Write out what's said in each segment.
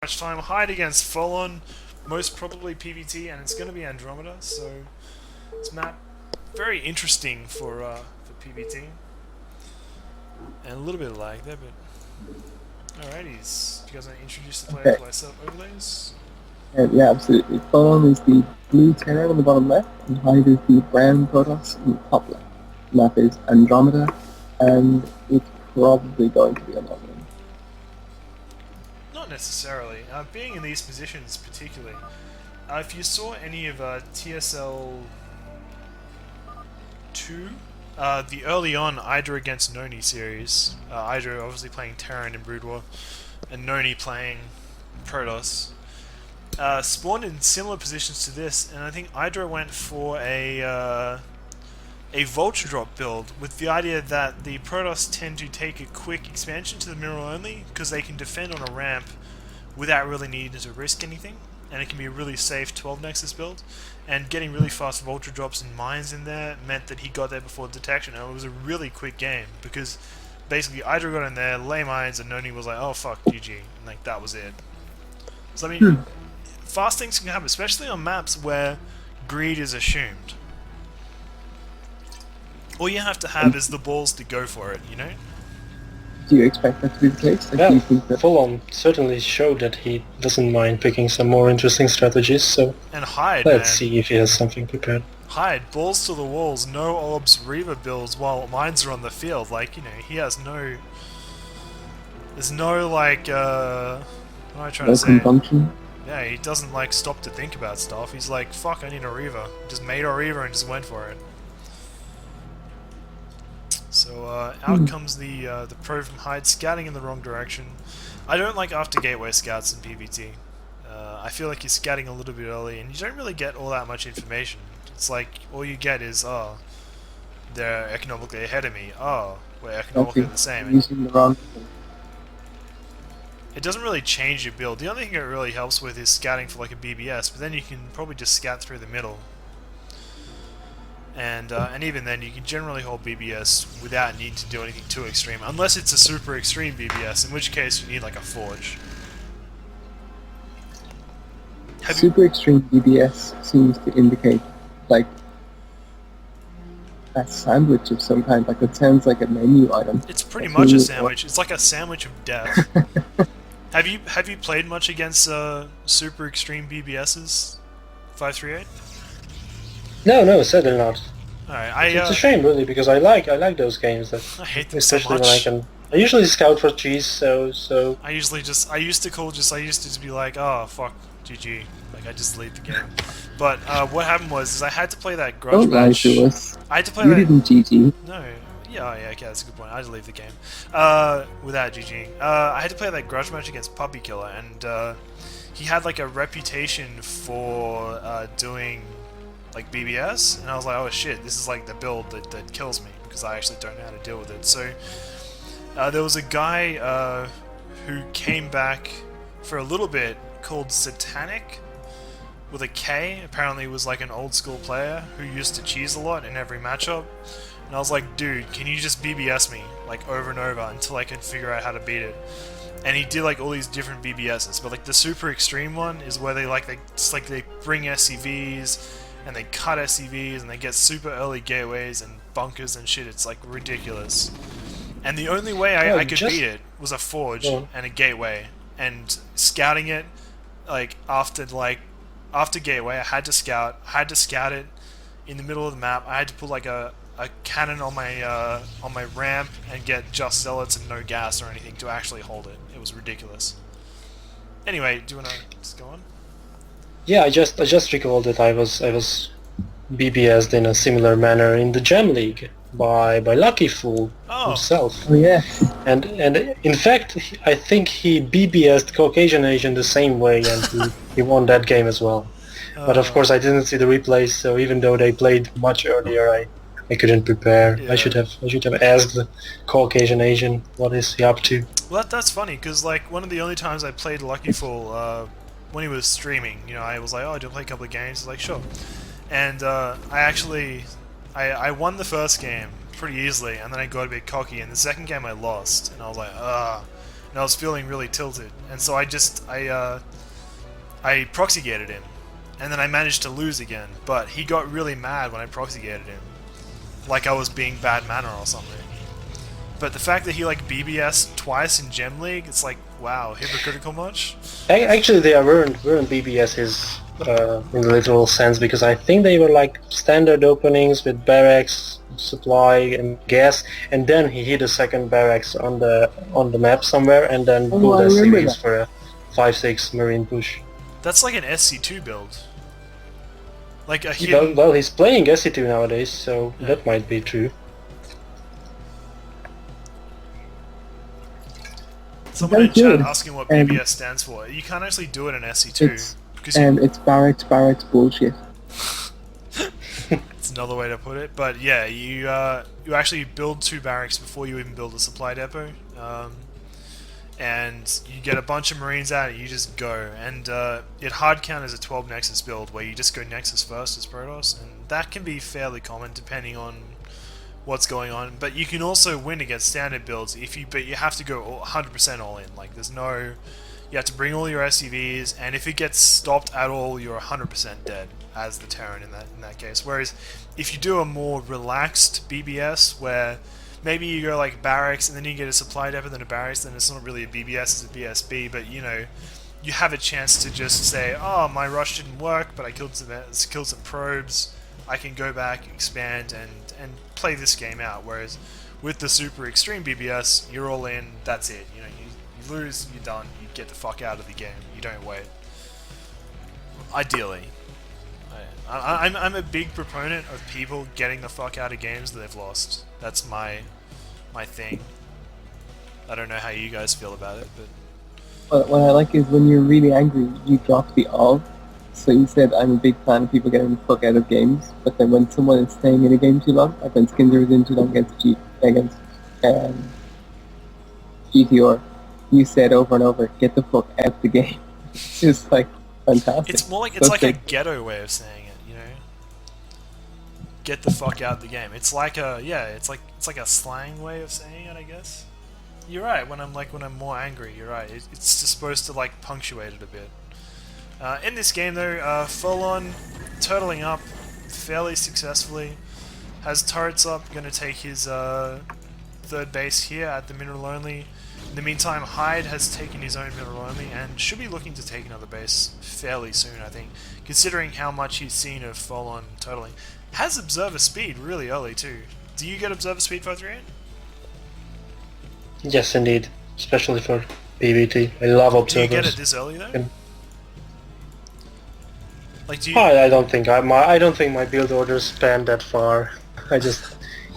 Much time. Hyde against Pholon, most probably PvT, and it's going to be Andromeda. So this map very interesting for PvT, and a little bit of lag there. But alrighties, do you guys want to introduce the Okay. player setup overlays? Yeah, absolutely. Pholon is the blue Terran on the bottom left, and Hyde is the brown Protoss on the top left. Map is Andromeda, and it's probably going to be a long one. Not necessarily. Being in these positions, particularly, if you saw any of TSL 2, the early on Hydra against Noni series, Hydra obviously playing Terran in Brood War, and Noni playing Protoss. Spawned in similar positions to this, and I think Hydra went for a Vulture Drop build with the idea that the Protoss tend to take a quick expansion to the mineral only because they can defend on a ramp without really needing to risk anything, and it can be a really safe 12 Nexus build. And getting really fast Vulture Drops and mines in there meant that he got there before detection, and it was a really quick game because basically Hydra got in there, lay mines, and Noni was like, oh fuck, GG, and like that was it. So I mean, fast things can happen, especially on maps where greed is assumed. All you have to have is the balls to go for it, you know? Do you expect that to be the case? Like, do Yeah, you think that? Pholon certainly showed that he doesn't mind picking some more interesting strategies, so And Hyde, let's man. see if he has something prepared. Hyde, balls to the walls, no orbs, Reaver builds while mines are on the field. Like, you know, he has no... There's no, like, what am I trying No to say? compunction? Yeah, he doesn't, like, stop to think about stuff. He's like, fuck, I need a Reaver. Just made a Reaver and just went for it. So out comes the pro from Hyde, scouting in the wrong direction. I don't like after gateway scouts in PvT. I feel like you're scouting a little bit early, and you don't really get all that much information. It's like all you get is, oh, they're economically ahead of me. Oh, we're economically Exactly. the same. And Using the wrong. it doesn't really change your build. The only thing it really helps with is scouting for like a BBS, but then you can probably just scout through the middle. And even then, you can generally hold BBS without needing to do anything too extreme, unless it's a super extreme BBS, in which case you need like a forge. Have you? Super extreme DBS seems to indicate like a sandwich of some kind. Like it sounds like a menu item. It's pretty That's much a really sandwich. It's like a sandwich of death. Have you played much against super extreme BBSs? 538. No, certainly not. All right, It's a shame, really, because I like those games. That I hate them so especially when I much. can. I usually scout for cheese, so I used to just be like, oh fuck, GG. Like I just delete the game. But what happened was is I had to play that grudge Don't lie match. to us. I had to play You that. didn't GG. No, yeah, oh, yeah, okay, that's a good point. I had to leave the game without GGing. I had to play that grudge match against Puppy Killer, and he had like a reputation for doing like BBS, and I was like, oh shit, this is like the build that kills me because I actually don't know how to deal with it. So there was a guy who came back for a little bit called Satanic with a K. Apparently, was like an old school player who used to cheese a lot in every matchup. And I was like, dude, can you just BBS me like over and over until I can figure out how to beat it? And he did like all these different BBSs, but like the super extreme one is where they bring SCVs and they cut SCVs and they get super early gateways and bunkers and shit. It's like ridiculous. And the only way I could just beat it was a forge well, and a gateway. And scouting it, like after gateway, I had to scout. I had to scout it in the middle of the map. I had to put like a cannon on my ramp and get just zealots and no gas or anything to actually hold it. It was ridiculous. Anyway, do you wanna just go on? yeah. I just recalled that I was BBS'd in a similar manner in the Gem League by Lucky Fool Oh, himself. Oh yeah. And in fact, I think he BBS'd Caucasian Asian the same way, and he won that game as well. But of course, I didn't see the replays, so even though they played much earlier, I couldn't prepare. Yeah. I should have asked the Caucasian Asian what is he up to. well that's funny because like one of the only times I played Lucky Fool when he was streaming, you know, I was like, oh, do you play a couple of games? He's like, sure. And I won the first game pretty easily, and then I got a bit cocky, and the second game I lost, and I was like, ugh. and I was feeling really tilted, and so I proxy gated him, and then I managed to lose again. But he got really mad when I proxy gated him, like I was being bad manner or something. But the fact that he like BBS twice in Gem League, it's like, wow, hypocritical much? Actually, they weren't BBSs in the literal sense, because I think they were like standard openings with barracks, supply, and gas, and then he hit a second barracks on the map somewhere, and then pulled SCVs for a 5-6 marine push. That's like an SC2 build. Like a hidden... Well, he's playing SC2 nowadays, so yeah, that might be true. Someone in chat asking what BBS stands for. You can't actually do it in SC2. It's barracks bullshit. It's another way to put it. But yeah, you actually build 2 barracks before you even build a supply depot. And you get a bunch of marines out and you just go. And it hard count as a 12 Nexus build where you just go Nexus first as Protoss. And that can be fairly common depending on what's going on, but you can also win against standard builds but you have to go 100% all in. Like there's no, you have to bring all your SCVs, and if it gets stopped at all, you're 100% dead as the Terran in that case. Whereas if you do a more relaxed BBS where maybe you go like barracks and then you get a supply depot, then a barracks, then it's not really a BBS, it's a BSB, but you know, you have a chance to just say, oh, my rush didn't work, but I killed some probes. I can go back, expand, and play this game out. Whereas with the super extreme BBS, you're all in, that's it. You know, you lose, you're done, you get the fuck out of the game, you don't wait. Ideally. I'm a big proponent of people getting the fuck out of games that they've lost. That's my thing. I don't know how you guys feel about it, but... What I like is when you're really angry, you drop the all. So you said I'm a big fan of people getting the fuck out of games, but then when someone is staying in a game too long, like when Skinner was in too long against GTR, you said over and over, get the fuck out of the game. It's just like fantastic. It's more like it's like a ghetto way of saying it, you know. Get the fuck out of the game. It's like a it's like a slang way of saying it, I guess. You're right. When I'm more angry, you're right. It's just supposed to like punctuate it a bit. In this game though, Pholon turtling up fairly successfully, has turrets up, going to take his third base here at the mineral only. In the meantime, Hyde has taken his own mineral only and should be looking to take another base fairly soon, I think, considering how much he's seen of Pholon turtling. Has observer speed really early too. Do you get observer speed, 538? Yes, indeed, especially for PvT. I love observers. Do you get it this early though? Like, do you... I don't think my build orders span that far. I just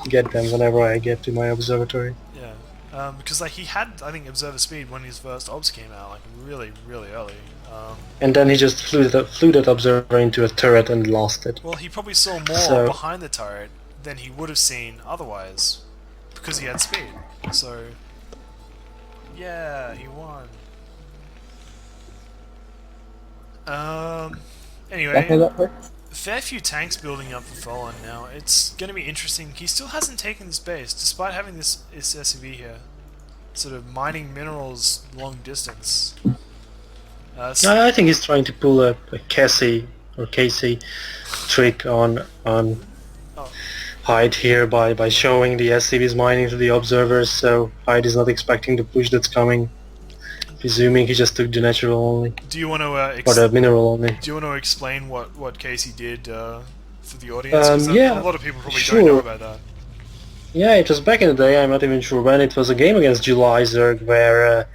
get them whenever I get to my observatory. Yeah, because like he had, I think, observer speed when his first obs came out, like really early. And then he just flew that observer into a turret and lost it. Well, he probably saw more behind the turret than he would have seen otherwise, because he had speed. So, yeah, he won. Anyway, fair few tanks building up for Pholon now. It's going to be interesting. He still hasn't taken this base, despite having this SCV here. Sort of mining minerals long distance. I think he's trying to pull a Casey trick on Hyde here by showing the SCVs mining to the observers, so Hyde is not expecting the push that's coming. Presuming he just took the natural only. Do you want to or the mineral only? Do you want to explain what Casey did for the audience? Yeah, a lot of people probably don't know about that. Yeah, it was back in the day. I'm not even sure when. It was a game against July Zerg where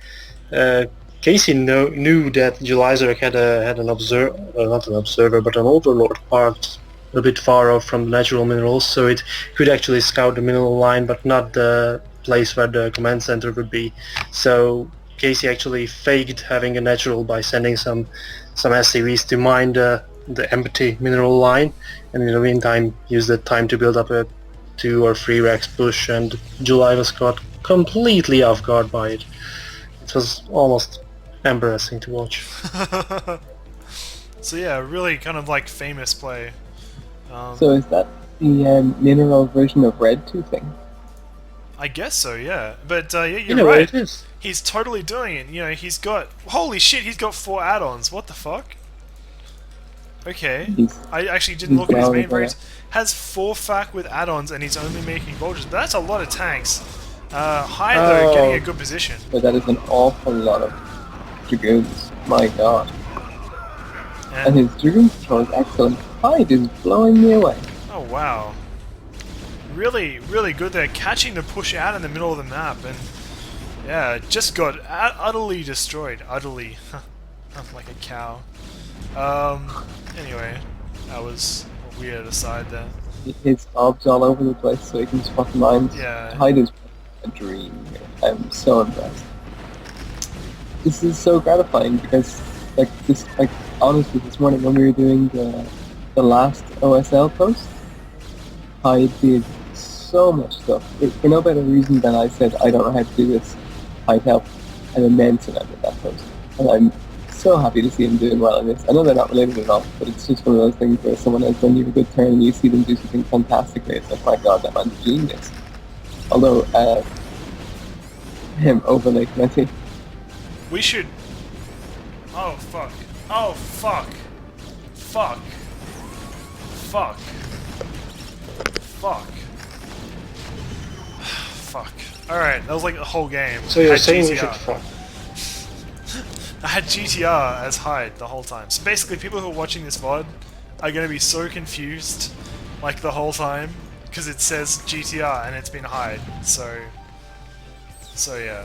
Casey knew that July Zerg had an observer, not an observer, but an overlord parked a bit far off from the natural minerals, so it could actually scout the mineral line, but not the place where the command center would be. So Casey actually faked having a natural by sending some SCVs to mine the empty mineral line, and in the meantime used the time to build up a 2 or 3 racks push, and July was caught completely off guard by it. It was almost embarrassing to watch. So yeah, really kind of like famous play. So is that the mineral version of Red 2 thing? I guess so, yeah. But yeah, In you're a way right. it is. He's totally doing it. You know, he's got... Holy shit, he's got 4 add-ons. What the fuck? Okay. He's, I actually didn't he's look at his well main aware. variants. Has 4 FAC with add-ons and he's only making vultures. But that's a lot of tanks. Hyde, though, getting a good position. But that is an awful lot of Dragoons. My god. And his Dragoon control is excellent. Hyde is blowing me away. Oh, wow. Really, really good there. Catching the push out in the middle of the map. And yeah, just got utterly destroyed. Utterly. Like a cow. Anyway, that was a weird aside there. His obs all over the place so he can spot mines. Yeah. Hyde is a dream here. I'm so impressed. This is so gratifying because, honestly, this morning when we were doing the last OSL post, Hyde did so much stuff. For no better reason than I said, I don't know how to do this. Hyde helped an immense amount with that post. And I'm so happy to see him doing well in this. I know they're not related at all, but it's just one of those things where someone has done you a good turn and you see them do something fantastically. It's like, my god, that man's a genius. Although, him overlay Clementi. We should... Oh, fuck. Oh, fuck. Fuck. Fuck. Fuck. Fuck. Alright, that was like the whole game. So you're Had saying we GTR. should fuck? I had GTR as Hyde the whole time. So basically, people who are watching this VOD are going to be so confused, like, the whole time, because it says GTR and it's been Hyde. So yeah.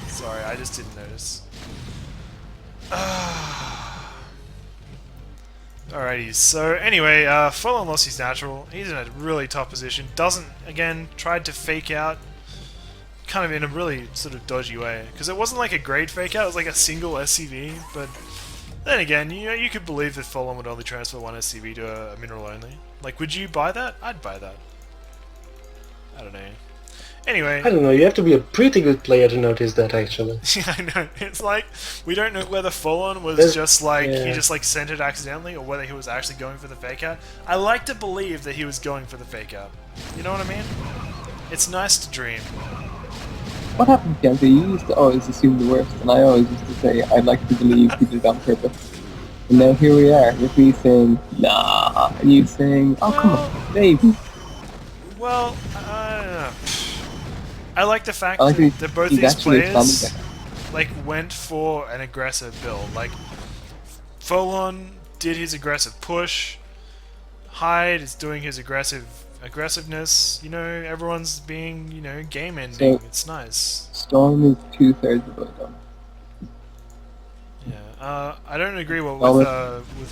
Sorry, I just didn't notice. Alrighty, so anyway, Pholon lost his natural. He's in a really tough position. Doesn't, again, tried to fake out kind of in a really sort of dodgy way. Because it wasn't like a great fake out, it was like a single SCV, but then again, you know, you could believe that Pholon would only transfer one SCV to a mineral only. Like, would you buy that? I'd buy that. I don't know. Anyway. I don't know, you have to be a pretty good player to notice that, actually. Yeah, I know. It's like, we don't know whether Pholon was just like, yeah. he just like sent it accidentally, or whether he was actually going for the fake out. I like to believe that he was going for the fake out. You know what I mean? It's nice to dream. What happened, Kenzie? You used to always assume the worst, and I always used to say, I'd like to believe he did it on purpose. And now here we are, with me saying, nah, and you saying, oh, come on, maybe. Well, I don't know. I like the fact I like that both he's these actually players expanding like went for an aggressive build. Like, Pholon did his aggressive push, Hyde is doing his aggressiveness, you know, everyone's being, you know, game ending. So, it's nice. Storm is 2/3 of the way done. Yeah, I don't agree with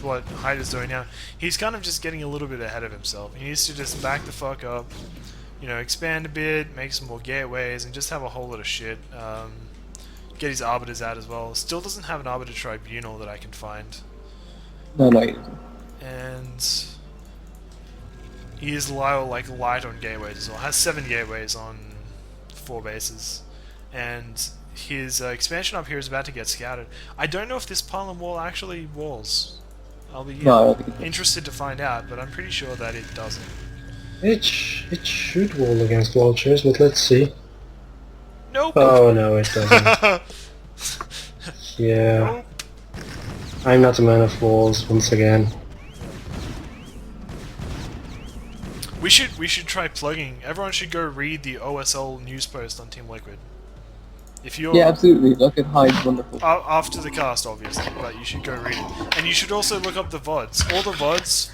what Hyde is doing now. He's kind of just getting a little bit ahead of himself. He needs to just back the fuck up, you know, expand a bit, make some more gateways, and just have a whole lot of shit. Get his arbiters out as well. Still doesn't have an arbiter tribunal that I can find. No, he doesn't. And he is light on gateways as well. Has 7 gateways on 4 bases, and his expansion up here is about to get scouted. I don't know if this pylon wall actually walls. I'll be No, I don't think it does. interested to find out, but I'm pretty sure that it doesn't. It should wall against vultures, but let's see. Nope. Oh no, it doesn't. Yeah. Nope. I'm not a man of walls, once again. We should try plugging. Everyone should go read the OSL news post on Team Liquid. If you're Yeah, absolutely. Look at Hyde's wonderful. after the cast, obviously, but you should go read it. And you should also look up the VODs. All the VODs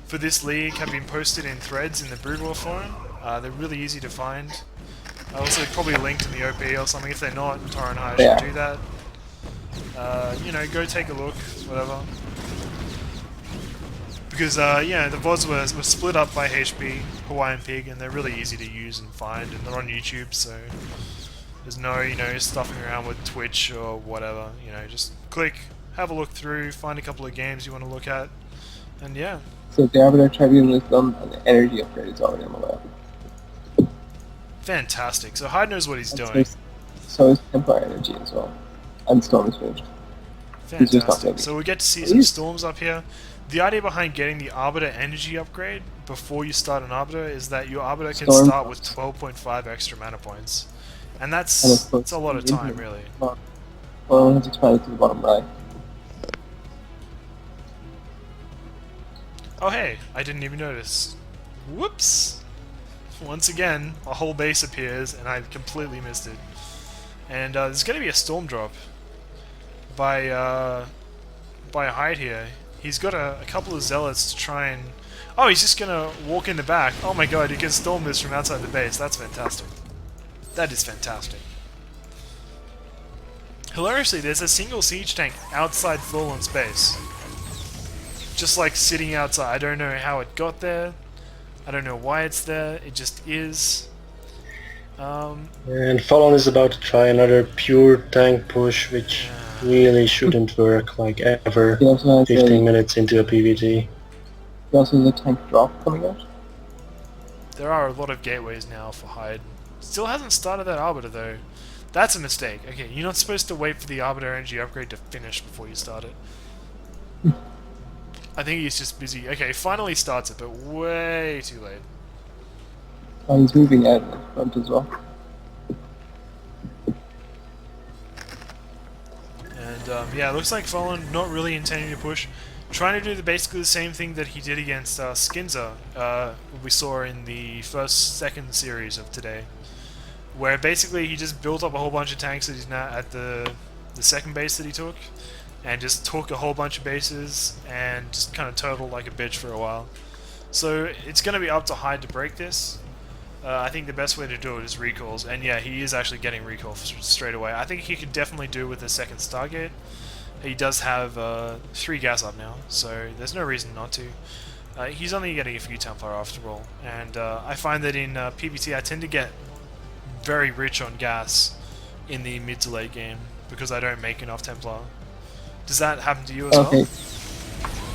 for this league have been posted in threads in the Brood War forum. They're really easy to find. Also probably linked in the OP or something. If they're not, Torenhire They should are. do that. You know, go take a look, whatever. Because, yeah, the VODs were split up by HP, Hawaiian Pig, and they're really easy to use and find, and they're on YouTube, so there's no, you know, stuffing around with Twitch or whatever. You know, just click, have a look through, find a couple of games you want to look at, and yeah. So the Arbiter Tribunal is done, and the energy upgrade is already on the way. Fantastic. So Hyde knows what he's And doing. so is Empire Energy as well. And Storm is finished. He's just not Fantastic. moving. So we get to see some storms up here. The idea behind getting the Arbiter energy upgrade before you start an Arbiter is that your Arbiter can Storm start with costs. 12.5 extra mana points. And And that's a lot of time, really. Well, it's expanded to the bottom right. Oh hey, I didn't even notice. Whoops! Once again, a whole base appears and I completely missed it. And there's going to be a storm drop by Hyde here. He's got a couple of zealots to try and... Oh, he's just going to walk in the back. Oh my god, he can storm this from outside the base. That's fantastic. That is fantastic. Hilariously, there's a single siege tank outside Pholon's base. Just like sitting outside. I don't know how it got there. I don't know why it's there. It just is. And Pholon is about to try another pure tank push, which really shouldn't work, like ever. He also has 15 minutes into a PvT. He also has a tank drop coming out. There are a lot of gateways now for Hyde. Still hasn't started that Arbiter though. That's a mistake. Okay, you're not supposed to wait for the Arbiter energy upgrade to finish before you start it. I think he's just busy. Okay, finally starts it, but way too late. Oh, he's moving out in front as well. And yeah, it looks like Pholon not really intending to push. Trying to do basically the same thing that he did against Skinzer, we saw in the second series of today. Where basically he just built up a whole bunch of tanks that he's now at the second base that he took. And just took a whole bunch of bases and just kind of turtled like a bitch for a while. So it's going to be up to Hyde to break this. I think the best way to do it is recalls, and yeah, he is actually getting recall straight away. I think he could definitely do with the second Stargate. He does have 3 gas up now, so there's no reason not to. He's only getting a few Templar after all, and I find that in PvT I tend to get very rich on gas in the mid to late game because I don't make enough Templar. Does that happen to you as Okay. well?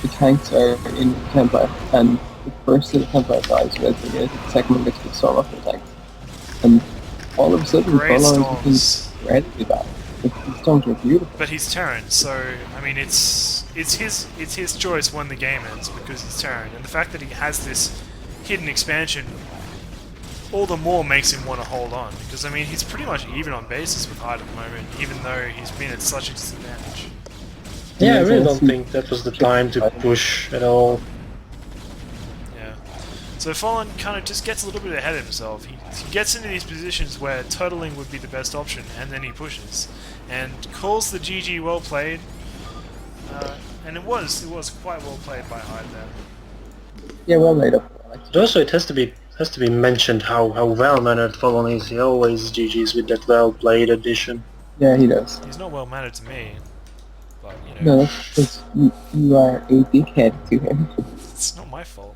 The tanks are in Templar, and the first of the Templar dies with the second one gets the storm off the tanks. And all of a sudden, Great Pholon storms. is incredibly bad. The storms are beautiful. But he's Terran, so I mean it's his choice when the game ends because he's Terran, and the fact that he has this hidden expansion all the more makes him want to hold on because I mean he's pretty much even on basis with Hyde at the moment, even though he's been at such a disadvantage. Yeah, I really Yes, don't think that was the time to push at all. Yeah. So Pholon kind of just gets a little bit ahead of himself. He gets into these positions where turtling would be the best option, and then he pushes. And calls the GG well played. And it was quite well played by Hyde there. Yeah, well made up. But also it has to be mentioned how well mannered Pholon is. He always GGs with that well played addition. Yeah, he does. He's not well mannered to me, but you know, No, because you are a dickhead to him. it's not my fault.